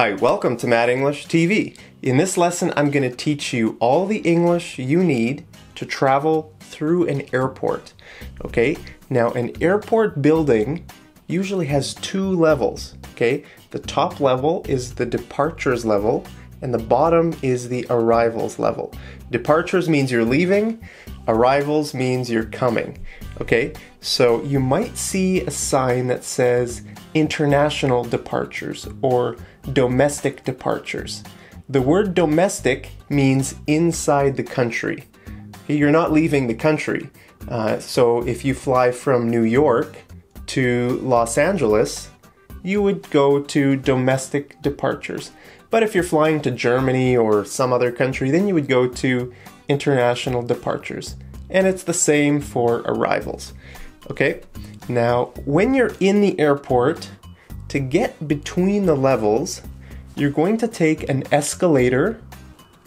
Hi, welcome to Mad English TV. In this lesson, I'm going to teach you all the English you need to travel through an airport. Okay, now an airport building usually has two levels. Okay, the top level is the departures level, and the bottom is the arrivals level. Departures means you're leaving, arrivals means you're coming. Okay, so you might see a sign that says international departures or domestic departures. The word domestic means inside the country. Okay, you're not leaving the country. So if you fly from New York to Los Angeles, you would go to domestic departures. But if you're flying to Germany or some other country, then you would go to international departures. And it's the same for arrivals. Okay, now when you're in the airport, to get between the levels, you're going to take an escalator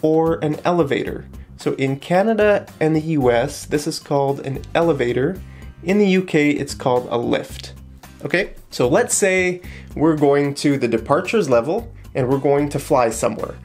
or an elevator. So in Canada and the US, this is called an elevator. In the UK, it's called a lift. Okay, so let's say we're going to the departures level and we're going to fly somewhere.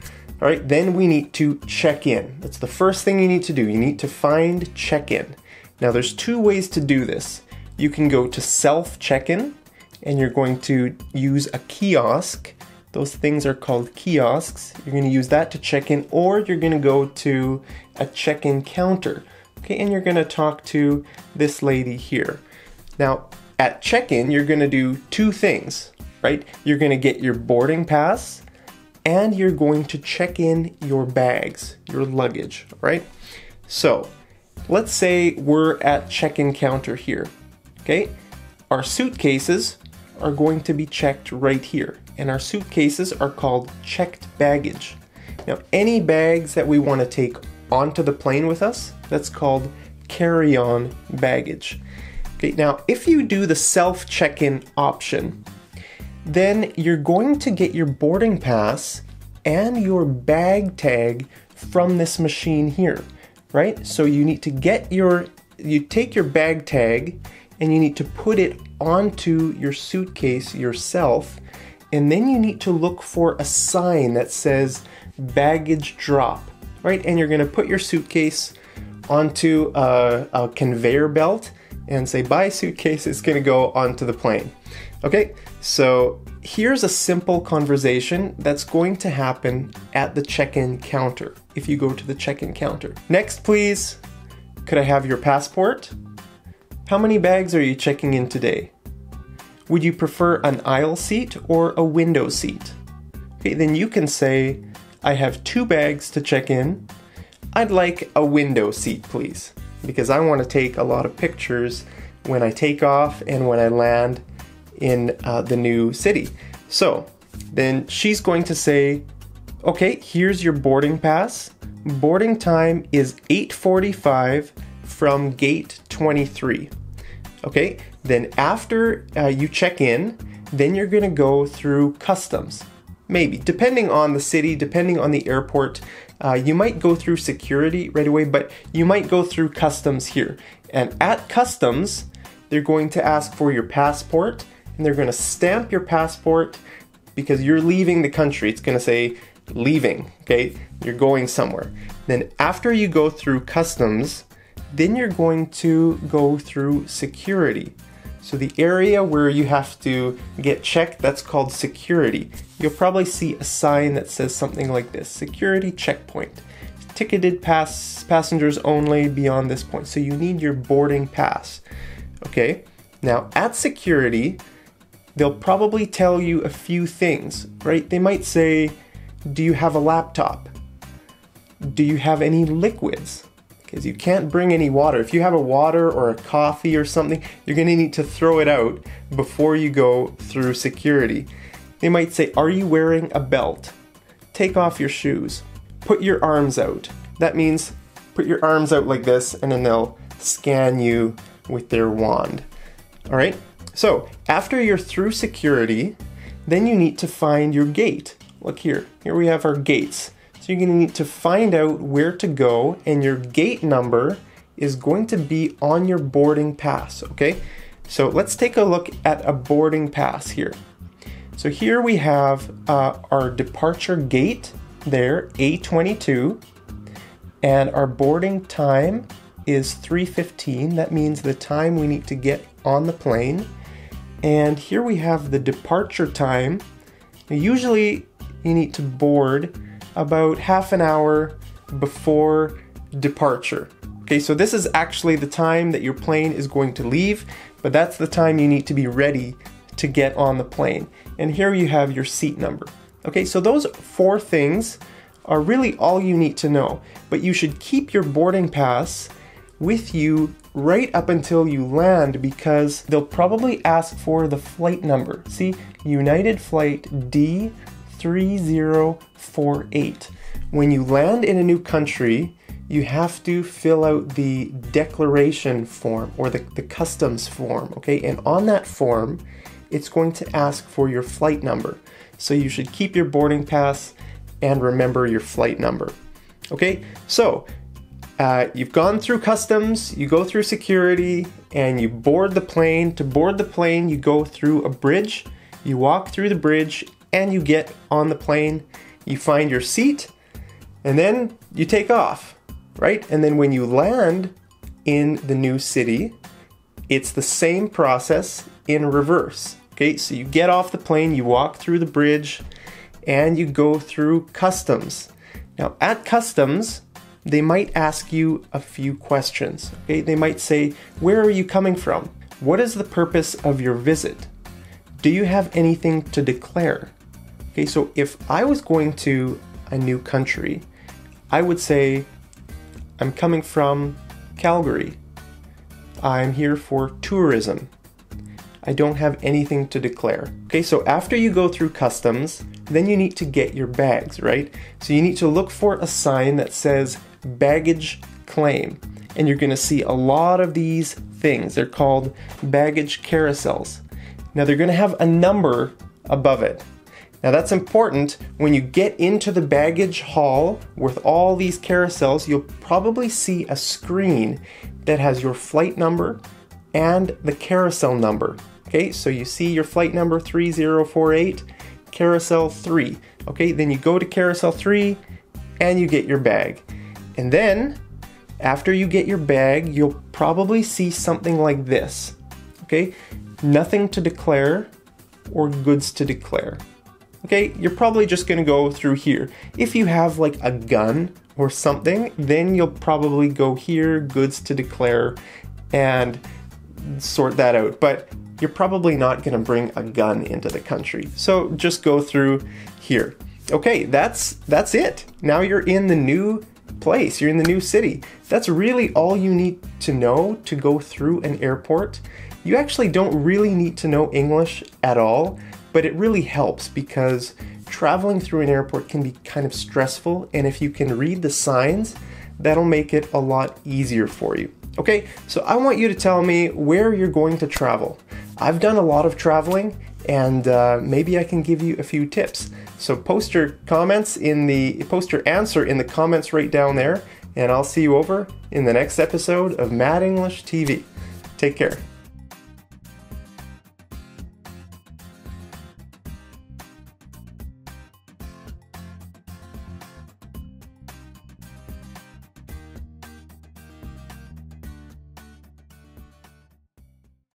All right, then we need to check in. That's the first thing you need to do. You need to find check-in. Now there's two ways to do this. You can go to self-check-in and you're going to use a kiosk. Those things are called kiosks. You're going to use that to check in, or you're going to go to a check-in counter. Okay, and you're going to talk to this lady here. Now, at check-in, you're going to do two things, right? You're going to get your boarding pass, and you're going to check in your bags, your luggage, right? So, let's say we're at check-in counter here, okay? Our suitcases are going to be checked right here, and our suitcases are called checked baggage. Now, any bags that we want to take onto the plane with us, that's called carry-on baggage. Okay, now if you do the self-check-in option, then you're going to get your boarding pass and your bag tag from this machine here, right? So you need to you take your bag tag and you need to put it onto your suitcase yourself, and then you need to look for a sign that says baggage drop, right? And you're gonna put your suitcase onto a conveyor belt and say, bye suitcase, it's gonna go onto the plane. Okay, so here's a simple conversation that's going to happen at the check-in counter if you go to the check-in counter. Next, please, could I have your passport? How many bags are you checking in today? Would you prefer an aisle seat or a window seat? Okay, then you can say, I have 2 bags to check in. I'd like a window seat, please, because I want to take a lot of pictures when I take off and when I land in the new city. So then she's going to say, okay, here's your boarding pass. Boarding time is 8:45 from gate 23. Okay, then after you check in, then you're gonna go through customs. Maybe, depending on the city, depending on the airport, you might go through security right away, but you might go through customs here. And at customs, they're going to ask for your passport, and they're gonna stamp your passport because you're leaving the country. It's gonna say leaving, okay? You're going somewhere. Then after you go through customs, then you're going to go through security. So the area where you have to get checked, that's called security. You'll probably see a sign that says something like this, security checkpoint. Ticketed passengers only beyond this point. So you need your boarding pass. Okay, now at security, they'll probably tell you a few things, right? They might say, do you have a laptop? Do you have any liquids? Because you can't bring any water. If you have a water or a coffee or something, you're gonna need to throw it out before you go through security. They might say, are you wearing a belt? Take off your shoes. Put your arms out. That means put your arms out like this, and then they'll scan you with their wand. All right, so after you're through security, then you need to find your gate. Look here, here we have our gates. So you're going to need to find out where to go, and your gate number is going to be on your boarding pass, okay? So let's take a look at a boarding pass here. So here we have our departure gate there, A22, and our boarding time is 3:15. That means the time we need to get on the plane. And here we have the departure time. Usually you need to board about half an hour before departure. Okay, so this is actually the time that your plane is going to leave, but that's the time you need to be ready to get on the plane. And here you have your seat number. Okay, so those 4 things are really all you need to know, but you should keep your boarding pass with you right up until you land, because they'll probably ask for the flight number. See, United Flight D3048. When you land in a new country, you have to fill out the declaration form or the customs form, okay? And on that form, it's going to ask for your flight number. So you should keep your boarding pass and remember your flight number. Okay, so you've gone through customs, you go through security, and you board the plane. To board the plane, you go through a bridge, you walk through the bridge, and you get on the plane, you find your seat, and then you take off, right? And then when you land in the new city, it's the same process in reverse. Okay, so you get off the plane, you walk through the bridge, and you go through customs. Now, at customs, they might ask you a few questions. Okay, they might say, where are you coming from? What is the purpose of your visit? Do you have anything to declare? Okay, so if I was going to a new country, I would say, I'm coming from Calgary. I'm here for tourism. I don't have anything to declare. Okay, so after you go through customs, then you need to get your bags, right? So you need to look for a sign that says baggage claim. And you're gonna see a lot of these things. They're called baggage carousels. Now they're gonna have a number above it. Now that's important. When you get into the baggage hall with all these carousels, you'll probably see a screen that has your flight number and the carousel number. Okay, so you see your flight number 3048, carousel 3. Okay, then you go to carousel 3 and you get your bag. And then after you get your bag, you'll probably see something like this. Okay, nothing to declare or goods to declare. Okay, you're probably just gonna go through here. If you have like a gun or something, then you'll probably go here, goods to declare, and sort that out. But you're probably not gonna bring a gun into the country. So just go through here. Okay, that's it. Now you're in the new place, you're in the new city. That's really all you need to know to go through an airport. You actually don't really need to know English at all, but it really helps because traveling through an airport can be kind of stressful, and if you can read the signs, that'll make it a lot easier for you. Okay, so I want you to tell me where you're going to travel. I've done a lot of traveling, and maybe I can give you a few tips. So post your answer in the comments right down there, and I'll see you over in the next episode of Mad English TV. Take care.